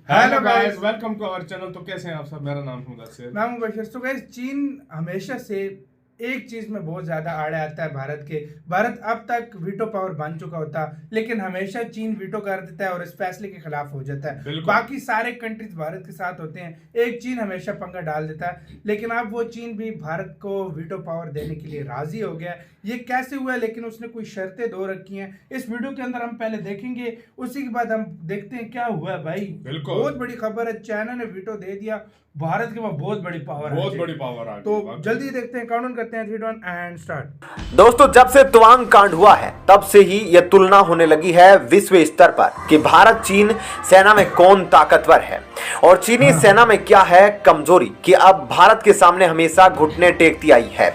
Hello guys, welcome to our channel. तो कैसे हैं आप सब? मेरा नाम है मुदस्सिर। नाम है बशीर। तो गाइस, चीन हमेशा से एक चीज में बहुत ज्यादा आड़े आता है भारत अब तक वीटो पावर बन चुका होता, लेकिन हमेशा चीन वीटो कर देता है और इस फैसले के खिलाफ हो जाता है। बाकी सारे कंट्रीज भारत के साथ होते हैं, एक चीन हमेशा पंगा डाल देता है। लेकिन अब वो चीन भी भारत को वीटो पावर देने के लिए राजी हो गया। ये कैसे हुआ? लेकिन उसने कोई शर्तें दो रखी हैं, इस वीडियो के अंदर हम पहले देखेंगे, उसी के बाद हम देखते हैं क्या हुआ है। भाई बहुत बड़ी खबर है, चाइना ने वीटो दे दिया, भारत के पास बहुत बड़ी पावर आ गई। तो जल्दी देखते हैं, काउंट करते हैं 3, 2, 1 एंड स्टार्ट। दोस्तों, जब से तवांग कांड हुआ है तब से ही यह तुलना होने लगी है विश्व स्तर पर कि भारत चीन सेना में कौन ताकतवर है और चीनी सेना में क्या है कमजोरी कि अब भारत के सामने हमेशा घुटने टेकती आई है।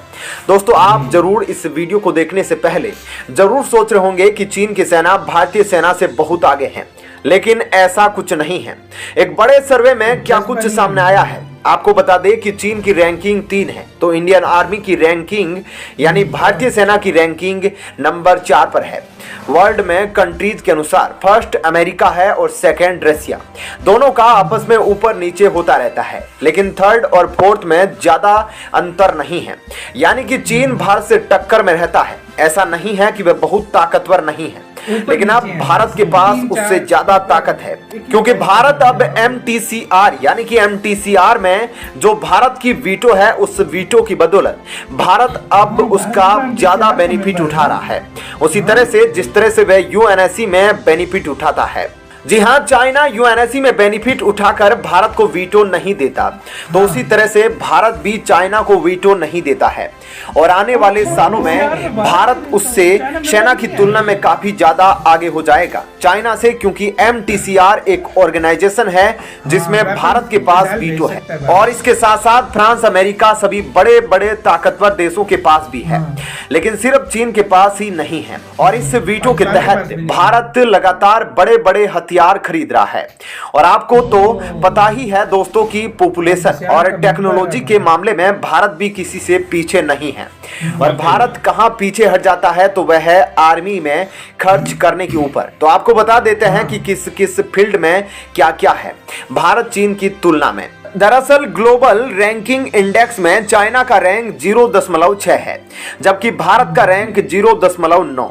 दोस्तों, आप जरूर इस वीडियो को देखने से पहले जरूर सोच रहे होंगे कि चीन की सेना भारतीय सेना से बहुत आगे है, लेकिन ऐसा कुछ नहीं है। एक बड़े सर्वे में क्या कुछ सामने आया है, आपको बता दें कि चीन की रैंकिंग 3 है, तो इंडियन आर्मी की रैंकिंग यानी भारतीय सेना की रैंकिंग नंबर 4 पर है। वर्ल्ड में कंट्रीज के अनुसार फर्स्ट अमेरिका है और सेकंड रशिया। दोनों का आपस में ऊपर नीचे होता रहता है, लेकिन थर्ड और फोर्थ में ज्यादा अंतर नहीं है। यानी कि चीन भारत से टक्कर में रहता है। ऐसा नहीं है कि वह बहुत ताकतवर नहीं है, लेकिन अब भारत के पास उससे ज्यादा ताकत है, क्योंकि भारत अब MTCR यानी कि MTCR में जो भारत की वीटो है, उस वीटो की बदौलत भारत अब उसका ज्यादा बेनिफिट उठा रहा है, उसी तरह से जिस तरह से वह UNSC में बेनिफिट उठाता है। जी हां, चाइना UNSC में बेनिफिट उठाकर भारत को वीटो नहीं देता, तो उसी तरह से भारत भी चाइना को वीटो नहीं देता है। और आने वाले सालों में भारत उससे सेना की तुलना में काफी ज्यादा आगे हो जाएगा चाइना से, क्योंकि MTCR एक ऑर्गेनाइजेशन है जिसमें भारत के पास वीटो है। और इसके साथ साथ फ्रांस, अमेरिका, सभी बड़े बड़े ताकतवर देशों के पास भी है, लेकिन सिर्फ चीन के पास ही नहीं है। और इस वीटो के तहत भारत लगातार बड़े बड़े हथियार खरीद रहा है। और आपको तो पता ही है दोस्तों की पॉपुलेशन और टेक्नोलॉजी के मामले में भारत भी किसी से पीछे नहीं है। और भारत कहां पीछे हट जाता है तो वह है आर्मी में खर्च करने के ऊपर। तो आपको बता देते हैं कि किस किस फील्ड में क्या क्या है भारत चीन की तुलना में। दरअसल ग्लोबल रैंकिंग इंडेक्स में चाइना का रैंक 0.6 है, जबकि भारत का रैंक 0.9।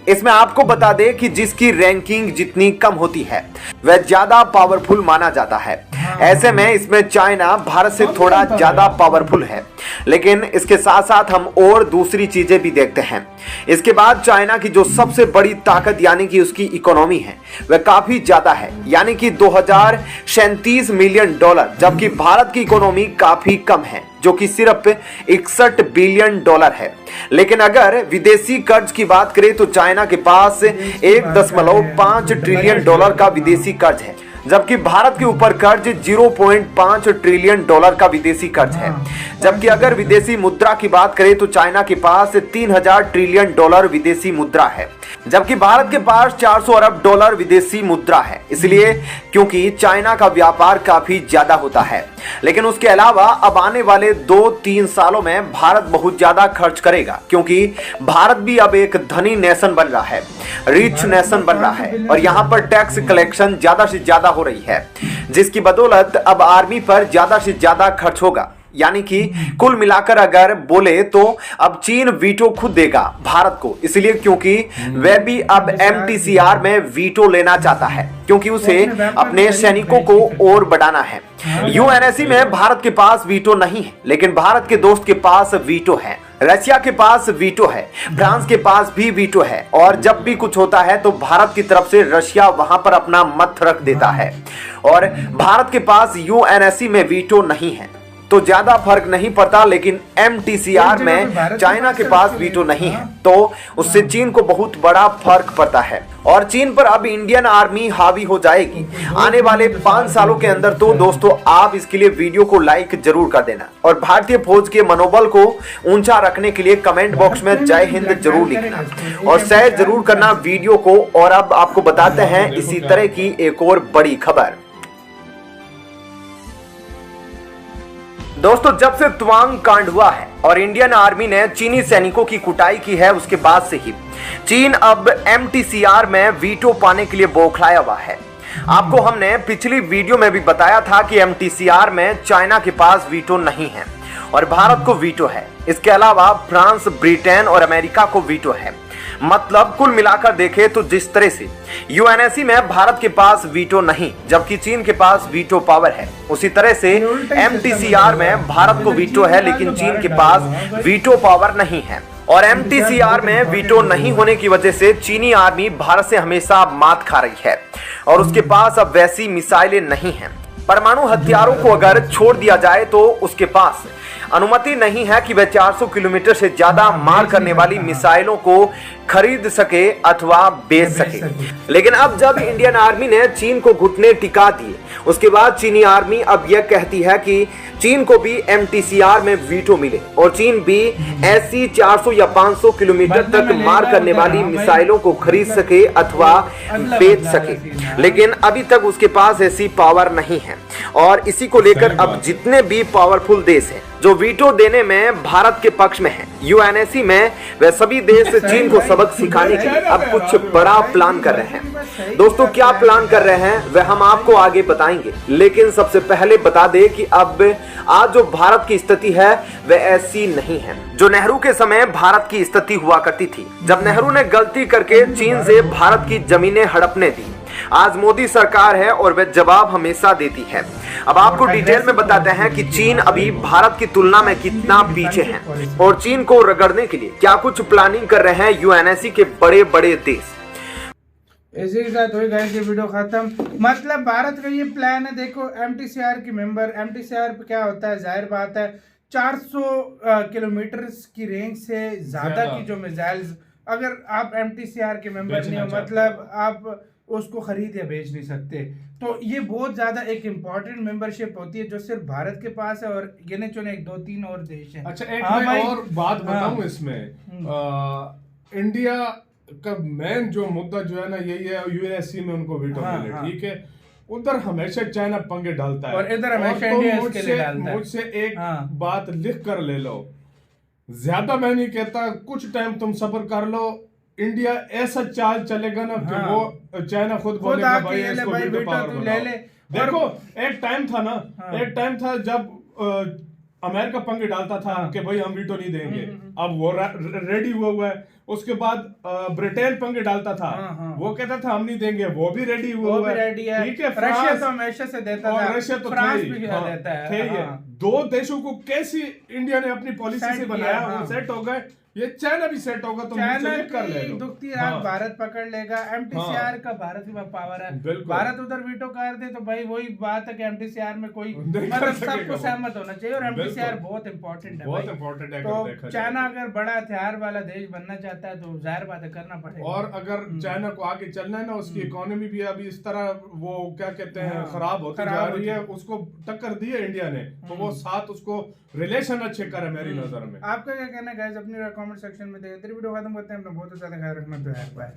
इसमें आपको बता दें कि जिसकी रैंकिंग जितनी कम होती है वह ज्यादा पावरफुल माना जाता है। ऐसे में इसमें चाइना भारत से थोड़ा ज्यादा पावरफुल है, लेकिन इसके साथ साथ हम और दूसरी चीजें भी देखते हैं। इसके बाद चाइना की जो सबसे बड़ी ताकत यानी कि उसकी इकोनॉमी है वह काफी ज्यादा है, यानी कि $2037 मिलियन, जबकि भारत की इकोनॉमी काफी कम है जो कि सिर्फ $61 बिलियन है। लेकिन अगर विदेशी कर्ज की बात करें तो चाइना के पास $1.5 ट्रिलियन का विदेशी कर्ज है, जबकि भारत के ऊपर कर्ज $0.5 ट्रिलियन का विदेशी कर्ज है। जबकि अगर विदेशी मुद्रा की बात करें तो चाइना के पास 3000 ट्रिलियन विदेशी मुद्रा है, जबकि भारत के पास 400 अरब डॉलर विदेशी मुद्रा है। इसलिए क्योंकि चाइना का व्यापार काफी ज्यादा होता है। लेकिन उसके अलावा अब आने वाले 2-3 सालों में भारत बहुत ज्यादा खर्च करेगा, क्योंकि भारत भी अब एक धनी नेशन बन रहा है, रिच नेशन बन रहा है। और यहाँ पर टैक्स कलेक्शन ज्यादा से ज्यादा हो रही है, जिसकी बदौलत अब आर्मी पर ज्यादा से ज्यादा खर्च होगा। यानी कि कुल मिलाकर अगर बोले तो अब चीन वीटो खुद देगा भारत को, इसलिए क्योंकि वह भी अब MTCR में वीटो लेना चाहता है, क्योंकि उसे अपने सैनिकों को और बढ़ाना है। UNSC में भारत के पास वीटो नहीं है, लेकिन भारत के दोस्त के पास वीटो है। रशिया के पास वीटो है, फ्रांस के पास भी वीटो है। और जब भी कुछ होता है तो भारत की तरफ से रशिया वहां पर अपना मत रख देता है। और भारत के पास UNSC में वीटो नहीं है, तो ज्यादा फर्क नहीं पड़ता। लेकिन MTCR में चाइना के पास वीटो नहीं है, तो उससे चीन को बहुत बड़ा फर्क पड़ता है। और चीन पर अब इंडियन आर्मी हावी हो जाएगी आने वाले 5 सालों के अंदर। तो दोस्तों, आप इसके लिए वीडियो को लाइक जरूर कर देना और भारतीय फौज के मनोबल को ऊंचा रखने के लिए कमेंट बॉक्स में जय हिंद जरूर लिखना और शेयर जरूर करना वीडियो को। और अब आपको बताते हैं इसी तरह की एक और बड़ी खबर। दोस्तों, जब से तवांग कांड हुआ है और इंडियन आर्मी ने चीनी सैनिकों की कुटाई की है, उसके बाद से ही चीन अब MTCR में वीटो पाने के लिए बौखलाया हुआ है। आपको हमने पिछली वीडियो में भी बताया था कि एमटीसीआर में चाइना के पास वीटो नहीं है और भारत को वीटो है। इसके अलावा फ्रांस, ब्रिटेन और अमेरिका को वीटो है। मतलब कुल मिलाकर देखें तो जिस तरह से यूएनएससी में भारत के पास वीटो नहीं जबकि चीन के पास वीटो पावर है, उसी तरह से एमटीसीआर में भारत को वीटो है लेकिन चीन के पास वीटो पावर नहीं है। और एमटीसीआर में वीटो नहीं होने की वजह से चीनी आर्मी भारत से हमेशा मात खा रही है और उसके पास अब वैसी मिसाइलें नहीं हैं। परमाणु हथियारों को अगर छोड़ दिया जाए तो उसके पास अनुमति नहीं है कि वह 400 किलोमीटर से ज्यादा मार करने वाली मिसाइलों को खरीद सके अथवा बेच सके। लेकिन अब जब इंडियन आर्मी ने चीन को घुटने टिका दिए, उसके बाद चीनी आर्मी अब यह कहती है कि चीन को भी एमटीसीआर में वीटो मिले और चीन भी ऐसी 400 या 500 किलोमीटर तक मार करने वाली मिसाइलों को खरीद सके अथवा बेच सके। लेकिन अभी तक उसके पास ऐसी पावर नहीं है और इसी को लेकर अब जितने भी पावरफुल देश हैं जो वीटो देने में भारत के पक्ष में है यूएनएससी में, वह सभी देश चीन को सबक सिखाने के लिए अब कुछ बड़ा प्लान कर रहे हैं। दोस्तों, क्या प्लान कर रहे हैं वह हम आपको आगे बताएंगे, लेकिन सबसे पहले बता दें कि अब आज जो भारत की स्थिति है वह ऐसी नहीं है जो नेहरू के समय भारत की स्थिति हुआ करती थी, जब नेहरू ने गलती करके चीन से भारत की जमीनें हड़पने दी। आज मोदी सरकार है और वह जवाब हमेशा देती है। अब आपको डिटेल में बताते हैं कि चीन अभी भारत की तुलना में कितना पीछे है और चीन को रगड़ने के लिए क्या कुछ प्लानिंग कर रहे हैं यूएनएससी के बड़े बड़े देश। इसी के साथ हुई गाइस ये वीडियो खत्म। मतलब भारत का ये प्लान है। देखो एमटीसीआर की मेंबर, एमटीसीआर पे क्या होता है, जाहिर बात है 400 किलोमीटर की रेंज से ज्यादा की जो मिसाइल्स, अगर आप एमटीसीआर के मेंबर नहीं हो मतलब आप उसको खरीद या बेच नहीं सकते। तो ये बहुत ज्यादा एक इम्पोर्टेंट मेंबरशिप होती है जो सिर्फ भारत के पास है और गिने चुने 1-2-3 और देश हैं। अच्छा, एक मैं और बात बताऊं इसमें, इंडिया का मेन जो मुद्दा जो है ना यही है यूएनएससी में उनको वीटो मिले, ठीक है। उधर हमेशा चाइना पंगे डालता है और इधर हमेशा इंडिया इसके लिए डालता है। मुझसे एक बात लिख कर ले लो, ज्यादा मैं नहीं कहता, कुछ टाइम तुम सब्र कर लो। इंडिया ऐसा चाल चलेगा ना कि वो चाइना खुद बोलेगा भाई इसको वीटो पावर ले ले। देखो एक टाइम था ना, एक टाइम था जब अमेरिका पंगे डालता था कि भाई हम वीटो नहीं देंगे, अब वो रेडी हुआ है। उसके बाद ब्रिटेन पंगे डालता था, वो कहता था हम नहीं देंगे, वो भी रेडी हुआ है, ठीक है। रशिया तो हमेशा से देता था, रशिया तो फ्रांस भी देता है। दो देशों को कैसी इंडिया ने अपनी पॉलिसी से बनाया, वो सेट हो गए। ये चाइना भी सेट होगा तो चाइना कर ले लो। दुखती रात भारत पकड़ लेगा। एमटीसीआर का भारत की पावर है, भारत उधर वीटो कर दे तो भाई वही बात है कि एमटीसीआर में कोई मतलब सबको सहमत होना चाहिए और एमटीसीआर बहुत इंपॉर्टेंट है, बहुत इंपॉर्टेंट है। तो चाइना अगर बड़ा हथियार वाला देश बनना चाहता है तो जाहिर बात है करना पड़ेगा। और अगर चाइना को आगे चलना है ना, उसकी इकोनॉमी भी अभी इस तरह वो क्या कहते हैं खराब होती जा रही है, उसको टक्कर दी है इंडिया ने, तो वो साथ उसको रिलेशन अच्छे करे मेरी नजर में। आपका क्या कहना है गाइस, अपनी कमेंट सेक्शन में दें। वीडियो खत्म करते हैं, अपना बहुत ज्यादा ख्याल रखना। बाय।